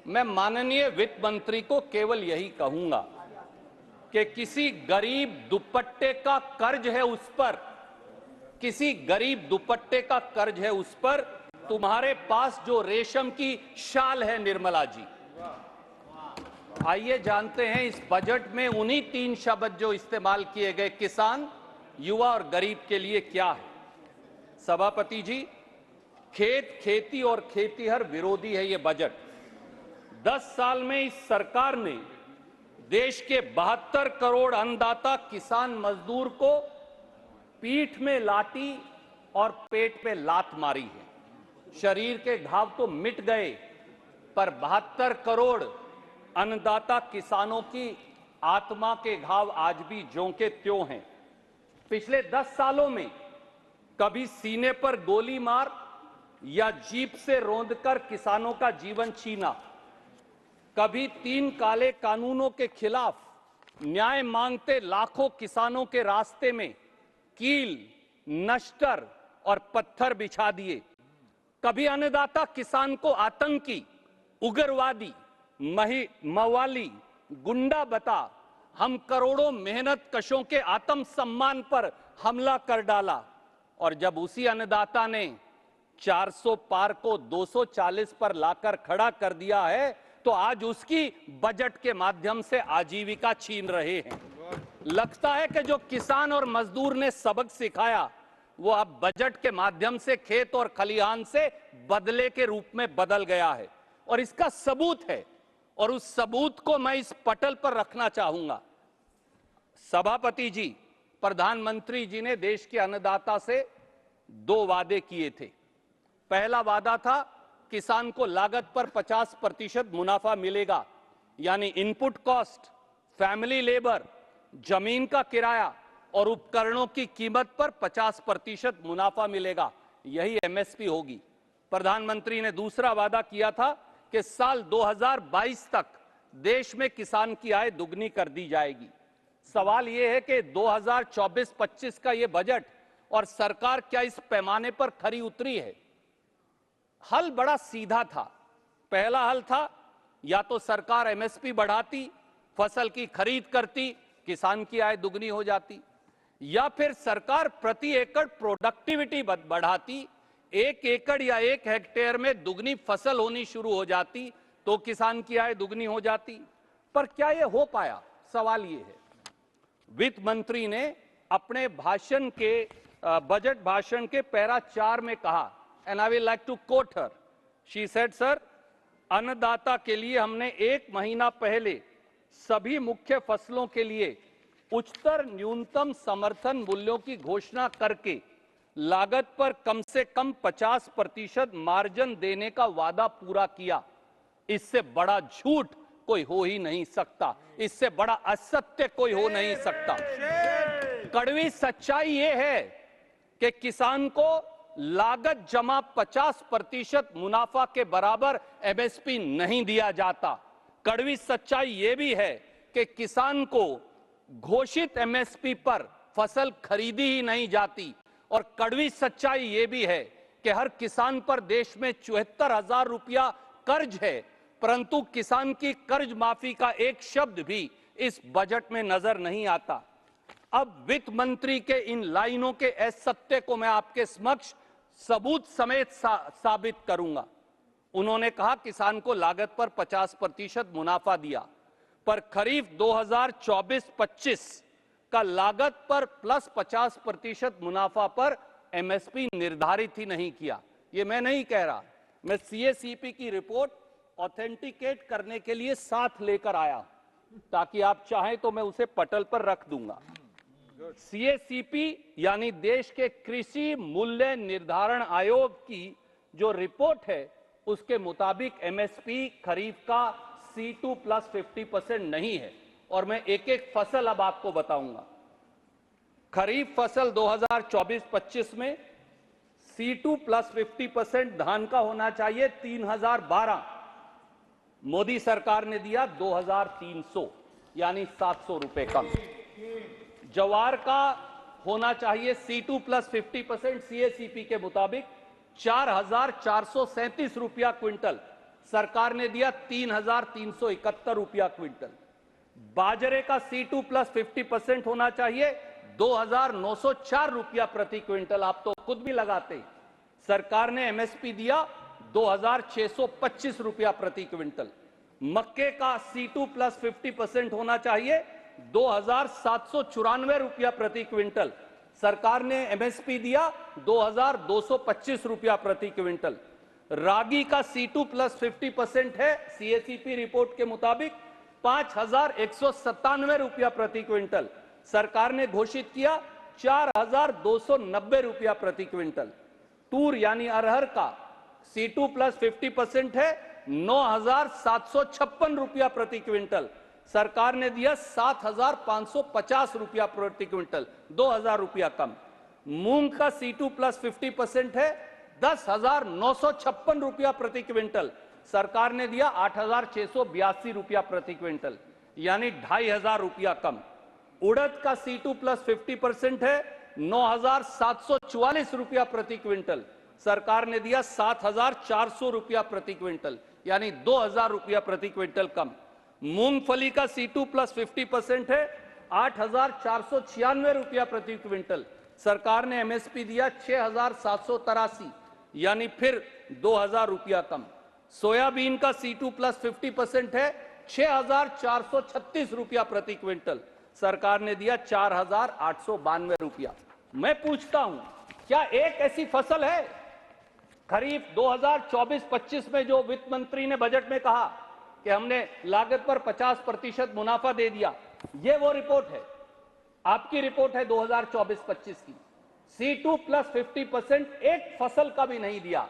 मैं माननीय वित्त मंत्री को केवल यही कहूंगा कि किसी गरीब दुपट्टे का कर्ज है उस पर, किसी गरीब दुपट्टे का कर्ज है उस पर तुम्हारे पास जो रेशम की शाल है निर्मला जी। आइए जानते हैं इस बजट में उन्हीं 3 शब्द जो इस्तेमाल किए गए, किसान, युवा और गरीब के लिए क्या है। सभापति जी, खेत, खेती और खेतीहर विरोधी है ये बजट। 10 साल में इस सरकार ने देश के 72 करोड़ अन्नदाता किसान मजदूर को पीठ में लाठी और पेट पे लात मारी है। शरीर के घाव तो मिट गए, पर 72 करोड़ अन्नदाता किसानों की आत्मा के घाव आज भी ज्यों के त्यों हैं। पिछले 10 सालों में कभी सीने पर गोली मार या जीप से रौंदकर किसानों का जीवन छीना, कभी 3 काले कानूनों के खिलाफ न्याय मांगते लाखों किसानों के रास्ते में कील, नश्तर और पत्थर बिछा दिए, कभी अन्नदाता किसान को आतंकी, उग्रवादी, मवाली, गुंडा बता हम करोड़ों मेहनत कशों के आत्मसम्मान पर हमला कर डाला, और जब उसी अन्नदाता ने 400 पार को 240 पर लाकर खड़ा कर दिया है तो आज उसकी बजट के माध्यम से आजीविका छीन रहे हैं। लगता है कि जो किसान और मजदूर ने सबक सिखाया वो अब बजट के माध्यम से खेत और खलिहान से बदले के रूप में बदल गया है, और इसका सबूत है, और उस सबूत को मैं इस पटल पर रखना चाहूंगा। सभापति जी, प्रधानमंत्री जी ने देश के अन्नदाता से 2 वादे किए थे। पहला वादा था किसान को लागत पर 50% मुनाफा मिलेगा, यानी इनपुट कॉस्ट, फैमिली लेबर, जमीन का किराया और उपकरणों की कीमत पर 50% मुनाफा मिलेगा, यही एमएसपी होगी। प्रधानमंत्री ने दूसरा वादा किया था कि साल 2022 तक देश में किसान की आय दुगनी कर दी जाएगी। सवाल यह है कि 2024-25 का यह बजट और सरकार क्या इस पैमाने पर खरी उतरी है? हल बड़ा सीधा था। पहला हल था या तो सरकार एमएसपी बढ़ाती, फसल की खरीद करती, किसान की आय दुगनी हो जाती, या फिर सरकार प्रति एकड़ प्रोडक्टिविटी बढ़ाती, 1 एकड़ या 1 हेक्टेयर में दुगनी फसल होनी शुरू हो जाती तो किसान की आय दुगनी हो जाती। पर क्या यह हो पाया? सवाल यह है। वित्त मंत्री ने अपने भाषण के बजट भाषण के पैरा 4 में कहा, and I will like to quote her. She said, sir, अन्नदाता के लिए हमने 1 महीना पहले सभी मुख्य फसलों के लिए उच्चतर न्यूनतम समर्थन मूल्यों की घोषणा करके लागत पर कम से कम 50% मार्जिन देने का वादा पूरा किया। इससे बड़ा झूठ कोई हो ही नहीं सकता, इससे बड़ा असत्य कोई हो नहीं सकता। कड़वी सच्चाई यह है कि किसान को लागत जमा 50% मुनाफा के बराबर एमएसपी नहीं दिया जाता। कड़वी सच्चाई यह भी है कि किसान को घोषित एमएसपी पर फसल खरीदी ही नहीं जाती, और कड़वी सच्चाई यह भी है कि हर किसान पर देश में 74,000 रुपया कर्ज है, परंतु किसान की कर्ज माफी का एक शब्द भी इस बजट में नजर नहीं आता। अब वित्त मंत्री के इन लाइनों के असत्य को मैं आपके समक्ष सबूत समेत साबित करूंगा। उन्होंने कहा किसान को लागत पर 50% मुनाफा दिया, पर खरीफ 2024-25 का लागत पर प्लस 50% मुनाफा पर एमएसपी निर्धारित ही नहीं किया। ये मैं नहीं कह रहा, मैं सीएसीपी की रिपोर्ट ऑथेंटिकेट करने के लिए साथ लेकर आया, ताकि आप चाहें तो मैं उसे पटल पर रख दूंगा। सीएसीपी यानी देश के कृषि मूल्य निर्धारण आयोग की जो रिपोर्ट है उसके मुताबिक एमएसपी खरीफ का C2 प्लस 50% नहीं है, और मैं एक एक फसल अब आपको बताऊंगा। खरीफ फसल 2024-25 में C2 प्लस 50% धान का होना चाहिए 3012, मोदी सरकार ने दिया 2300, यानी 700 रुपए कम। जवार का होना चाहिए C2 प्लस 50% सीएसीपी के मुताबिक 4,437 रुपया क्विंटल, सरकार ने दिया 3,371 रुपया क्विंटल। बाजरे का C2 प्लस 50% होना चाहिए 2,904 रुपया प्रति क्विंटल। आप तो खुद भी लगाते। सरकार ने MSP दिया 2,625 रुपया प्रति क्विंटल। मक्के का C2 प्लस 50% होना चाहिए 2,794 रुपया प्रति क्विंटल। सरकार ने MSP दिया 2,225 रुपया प्रति क्विंटल। रागी का C2 प्लस 50% है CACP रिपोर्ट के मुताबिक 5,197 रुपया प्रति क्विंटल। सरकार ने घोषित किया 4,290 रुपया प्रति क्विंटल। तूर यानी अरहर का C2 प्लस 50% है 9,756 रुपया प्रति क्विंटल। सरकार ने दिया 7,550 रुपया प्रति क्विंटल, 2,000 रुपया कम। मूंग का C2 प्लस 50% है 10,956 रुपया प्रति क्विंटल। सरकार ने दिया 8,682 रुपया प्रति क्विंटल, यानी 2,500 रुपया कम। उड़द का C2 प्लस 50% है 9,744 रुपया प्रति क्विंटल। सरकार ने दिया 7,400 रुपया प्रति क्विंटल, यानी 2,000 रुपया प्रति क्विंटल कम। मूंगफली का C2 प्लस 50% है 8,496 रुपया प्रति क्विंटल। सरकार ने MSP दिया 6,783, यानी फिर 2,000 रुपया कम। सोयाबीन का C2 प्लस 50% है 6,436 रुपया प्रति क्विंटल। सरकार ने दिया 4,892 रुपया। मैं पूछता हूं, क्या एक ऐसी फसल है खरीफ 2024-25 में जो वित्त मंत्री ने बजट में कहा कि हमने लागत पर 50% मुनाफा दे दिया? ये वो रिपोर्ट है, आपकी रिपोर्ट है 2024-25 की। C2 प्लस 50% एक फसल का भी नहीं दिया।